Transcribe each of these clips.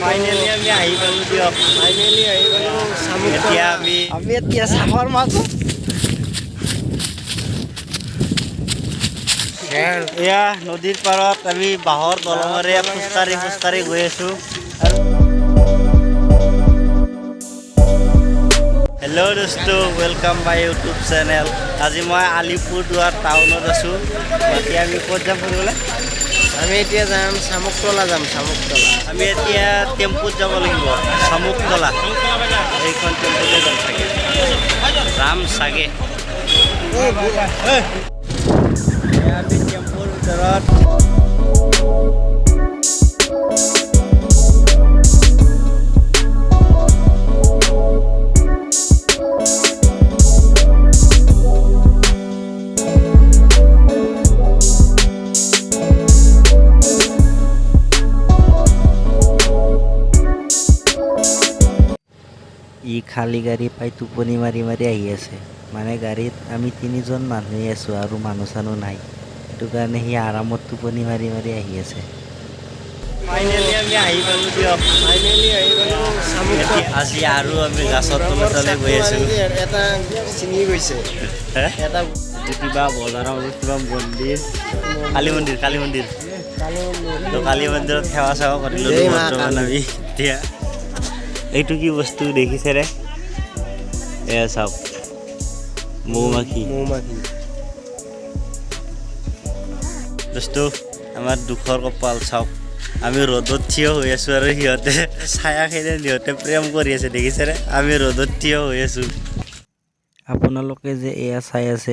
Finally আমি আহি পালোঁ দিয়ক। ফাইনেলি আহি পালোঁ এতিয়া আমি এতিয়া চাহৰ মাজত এয়া নদীৰ পাৰত আমি বাঁহৰ দলঙেৰে খোজকাঢ়ি গৈ আছোঁ। হেল্ল' দোস্ত, ৱেলকাম মাই ইউটিউব চেনেল। আজি মই আলিপুৰদুৱাৰ টাউনত আছোঁ। বাকী আমি ক'ত যাম ফুৰিবলৈ? আমি এতিয়া যাম শামুকতলা আমি এতিয়া টেম্পুত যাব লাগিব, শামুকতলা। এইখন টেম্পুতে যাম চাগে। আমি টেম্পুৰ ভিতৰত খালী গাড়ী পাই টোপনি মাৰি আহি আছে। মানে গাড়ীত আমি 3জন মানুহে আছোঁ আৰু মানুহ চানুহ নাই। সেইটো কাৰণে সি আৰামত টোপনি মাৰি আহি আছে। ফাইনেলি আমি আহি পালোঁ দিয়ক। ফাইনেলি আহি পালোঁ শামুকতলা। আজি আৰু আমি গাছৰ তলে গৈ আছোঁ। এটা ছিঙি গৈছে এটা কিবা বজাৰৰ কিবা মন্দিৰ, কালী মন্দিৰ তো কালী মন্দিৰত সেৱা চেৱা কৰিলোঁ বৰ্তমান আমি। এতিয়া এইটো কি বস্তু দেখিছেনে? এয়া চাওক, মৌমাখি। দোস্ত, আমাৰ দুখৰ কপাল চাওক। আমি ৰ'দত থিয় হৈ আছোঁ আৰু সিহঁতে ছায়াখিনি সিহঁতে প্ৰেম কৰি আছে, দেখিছেনে? আমি ৰ'দত থিয় হৈ আছোঁ। আপোনালোকে যে এয়া চাই আছে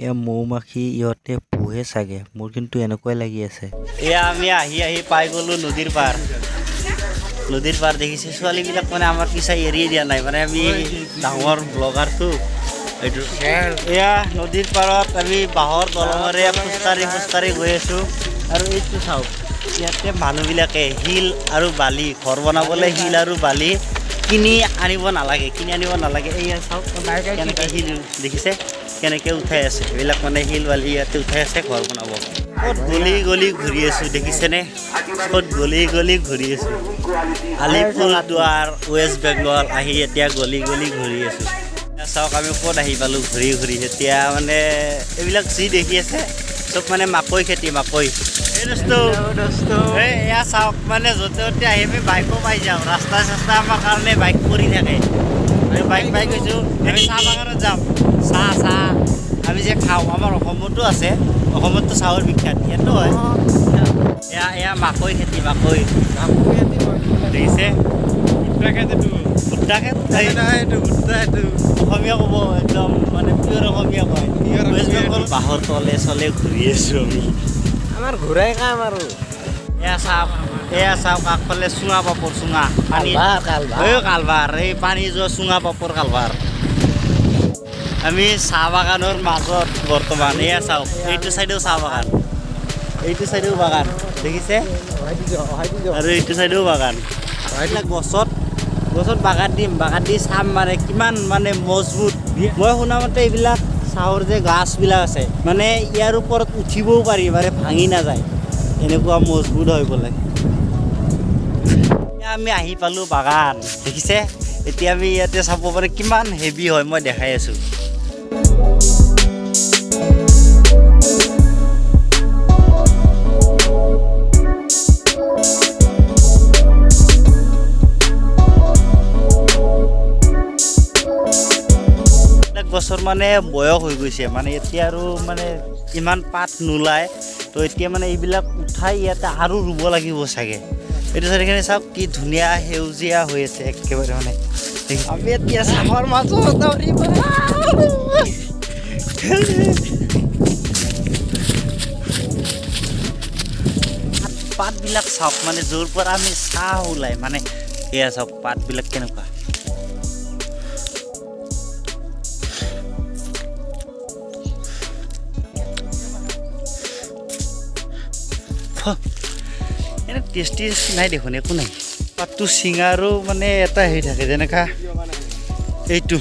এয়া মৌমাখি, ইহঁতে পোহে চাগে। মোৰ কিন্তু এনেকুৱাই লাগি আছে। এয়া আমি আহি পাই গ'লোঁ নদীৰ পাৰ দেখিছে। ছোৱালীবিলাক মানে আমাৰ পিছাই এৰিয়ে দিয়া নাই, মানে আমি ডাঙৰ ব্লগাৰটো এইটো। এয়া নদীৰ পাৰত আমি বাঁহৰ দলঙেৰে খোজকাঢ়ি গৈ আছোঁ। আৰু এইটো চাওক, ইয়াতে মানুহবিলাকে শিল আৰু বালি, ঘৰ বনাবলৈ শিল আৰু বালি কিনি আনিব নালাগে। এয়া চাওক কেনেকৈ শিল দেখিছে, কেনেকৈ উঠাই আছে। এইবিলাক মানে শিল বালি ইয়াতে উঠাই আছে ঘৰ বনাব। ক'ত গলি ঘূৰি আছোঁ দেখিছেনে? ঘূৰি আছোঁ। আলিপুৰদুৱাৰ ৱেষ্ট বেংগল আহি এতিয়া গলি ঘূৰি আছোঁ। চাওক আমি ক'ত আহি পালোঁ ঘূৰি। এতিয়া মানে এইবিলাক যি দেখি আছে চব মানে মাকৈ খেতি। এই দোস্ত, এয়া চাওক, মানে য'তে ত'তে আহি আমি বাইকো পাই যাওঁ। ৰাস্তা আমাৰ কাৰণে বাইক পৰি থাকে। আমি বাইক পাই গৈছোঁ। আমি চাহ বাগানত যাম। চাহ আমি যে খাওঁ, আমাৰ অসমতো আছে। অসমততো চাহৰ বিখ্যাত, ইয়াতো হয়। এয়া মাকৈ খেতি দেখিছে? ভুট্টা খেত অসমীয়া ক'ব, একদম মানে পিয়ৰ অসমীয়া কয়। ৱেষ্ট বেংগল বাঁহৰ তলে ঘূৰি আছোঁ আমি। আমাৰ ঘূৰাই কাম আৰু এয়া চাওক আগফালে চুঙা পাপৰ, কালভাৰ, এই পানী যোৱা চুঙা পাপৰ কালভাৰ। আমি চাহ বাগানৰ মাজত বৰ্তমান। এয়া চাওক, এইটো চাইডেও চাহ বাগান, এইটো চাইডেও বাগান দেখিছে? আৰু এইটো চাইডেও বাগান। এইবিলাক গছত বাগান দি চাম, মানে কিমান মানে মজবুত। মই শুনামতে এইবিলাক চাহৰ যে গাছবিলাক আছে, মানে ইয়াৰ ওপৰত উঠিবও পাৰি, মানে ভাঙি নাযায়, এনেকুৱা মজবুত হয় বোলে। আমি আহি পালোঁ বাগান, দেখিছে? এতিয়া আমি ইয়াতে চাব পাৰে কিমান হেভি হয়, মই দেখাই আছোঁ। গছৰ মানে বয়স হৈ গৈছে, মানে এতিয়া আৰু মানে ইমান পাত নোলায়। তো এতিয়া মানে এইবিলাক উঠাই ইয়াতে আৰু ৰুব লাগিব চাগে। এইটো চাইডখিনি চাওক কি ধুনীয়া সেউজীয়া হৈ আছে একেবাৰে। মানে আমি এতিয়া চাহৰ মাজত পাতবিলাক চাওক, মানে য'ৰ পৰা আমি চাহ ওলাই, মানে এয়া চাওক পাতবিলাক কেনেকুৱা। এনে টেষ্টি নাই দেখোন, একো নাই। পাতটো চিঙাৰো মানে এটা হেৰি থাকে, যেনেকা এইটো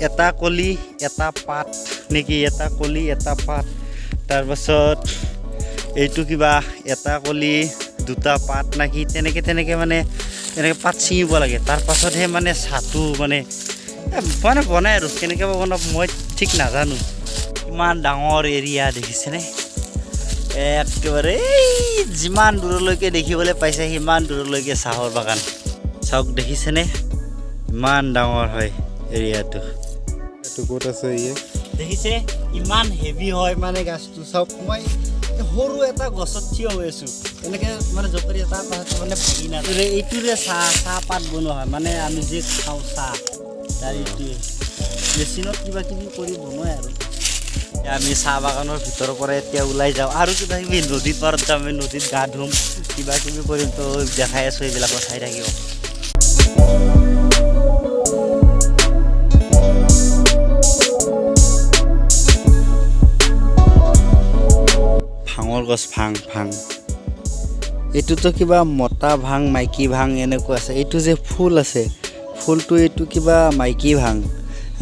এটা কলি এটা পাত নেকি, এটা কলি এটা পাত। তাৰপাছত এইটো কিবা এটা কলি দুটা পাত নাকি তেনেকৈ মানে এনেকৈ পাত ছিঙিব লাগে তাৰ পাছতহে মানে চাহটো মানে বনাই আৰু কেনেকৈ বনাব মই ঠিক নাজানো ইমান ডাঙৰ এৰিয়া দেখিছেনে একেবাৰে এই যিমান দূৰলৈকে দেখিবলৈ পাইছে সিমান দূৰলৈকে চাহৰ বাগান চাওক দেখিছেনে ইমান ডাঙৰ হয় এৰিয়াটো এইটো ক'ত আছে দেখিছে ইমান হেভি হয় মানে গাছটো চাওক মই সৰু এটা গছত থিয় হৈ আছোঁ এনেকৈ মানে জপৰি এটা পাছত মানে ভাগি নাযায় এইটোৰে চাহপাত বনোৱা হয় মানে আমি যে খাওঁ চাহ তাৰ এইটোৱে মেচিনত কিবা কিবি কৰি বনোৱাই আৰু আমি চাহ বাগানৰ ভিতৰৰ পৰা এতিয়া ওলাই যাওঁ আৰু কিবা কিবি নদীৰ পাৰত যাম আমি নদীত গা ধুম কিবা কিবি কৰিম তো দেখাই আছোঁ এইবিলাকো চাই থাকিব ভাঙৰ গছ ভাং এইটোতো কিবা মতা ভাং মাইকী ভাং এনেকুৱা আছে এইটো যে ফুল আছে ফুলটো এইটো কিবা মাইকী ভাং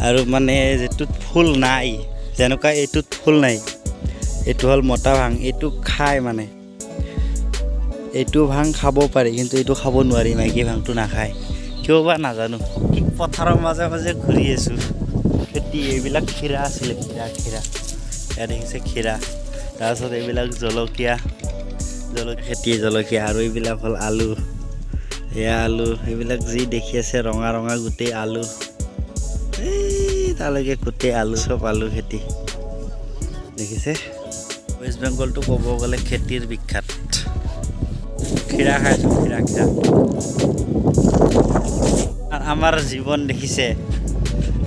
আৰু মানে যিটোত ফুল নাই যেনেকুৱা এইটোত ফুল নাই এইটো হ'ল মতা ভাং এইটো খায় মানে এইটো ভাং খাব পাৰি কিন্তু এইটো খাব নোৱাৰি মাইকী ভাংটো নাখায় কিয় বা নাজানো ঠিক পথাৰৰ মাজে মাজে ঘূৰি আছোঁ খেতি এইবিলাক খীৰা আছিলে খীৰা ইয়াত দেখিছে খীৰা তাৰপিছত এইবিলাক জলকীয়া খেতি জলকীয়া আৰু এইবিলাক হ'ল আলু এয়া আলু এইবিলাক যি দেখি আছে ৰঙা ৰঙা গোটেই আলু এই তালৈকে গোটেই আলু চব আলু খেতি দেখিছে ৱেষ্ট বেংগলটো ক'ব গ'লে খেতিৰ বিখ্যাত খীৰা খাইছোঁ খীৰা আৰু আমাৰ জীৱন দেখিছে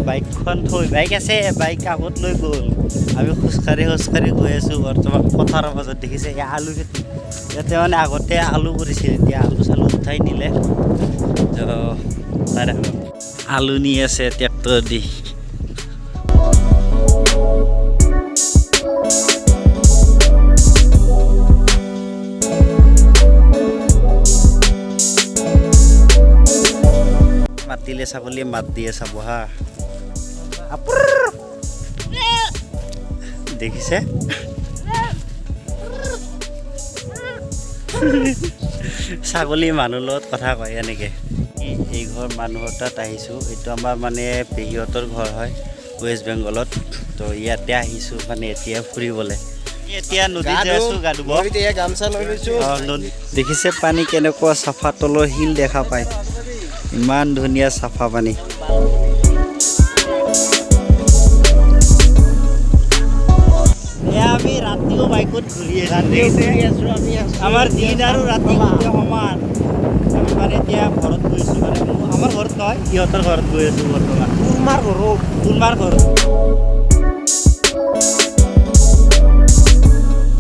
বাইকখন থৈ বাইক আছে বাইক আগত লৈ গ'ল আমি খোজকাঢ়ি গৈ আছোঁ বৰ্তমান পথাৰৰ মাজত দেখিছে এই আলু খেতি ইয়াতে মানে আগতে আলু কৰিছিল এতিয়া আলু চালু উঠাই নিলে আলু নি আছে ট্ৰেক্টৰ দি মাতিলে ছাগলীয়ে মাত দিয়ে চাব হা দেখিছে ছাগলী মানুহ লগত কথা কয় এনেকৈ এই ঘৰ মানুহৰ তাত আহিছোঁ এইটো আমাৰ মানে পেহীহঁতৰ ঘৰ হয় ৱেষ্ট বেংগলত তো ইয়াতে আহিছোঁ মানে এতিয়া ফুৰিবলৈ এতিয়া নদীত যাই আছোঁ গা ধুব গামছা লৈ লৈছোঁ দেখিছে পানী কেনেকুৱা চাফা তলৰ শিল দেখা পায় ইমান ধুনীয়া চাফা পানী আমি ৰাতিও বাইকত ঘূৰি আছোঁ আমাৰ দিন আৰু ৰাতি সমান আমি মানে এতিয়া ঘৰত গৈছোঁ মানে আমাৰ ঘৰত নহয় সিহঁতৰ ঘৰত গৈ আছোঁ বৰ্তমান কোনমাৰ ঘৰত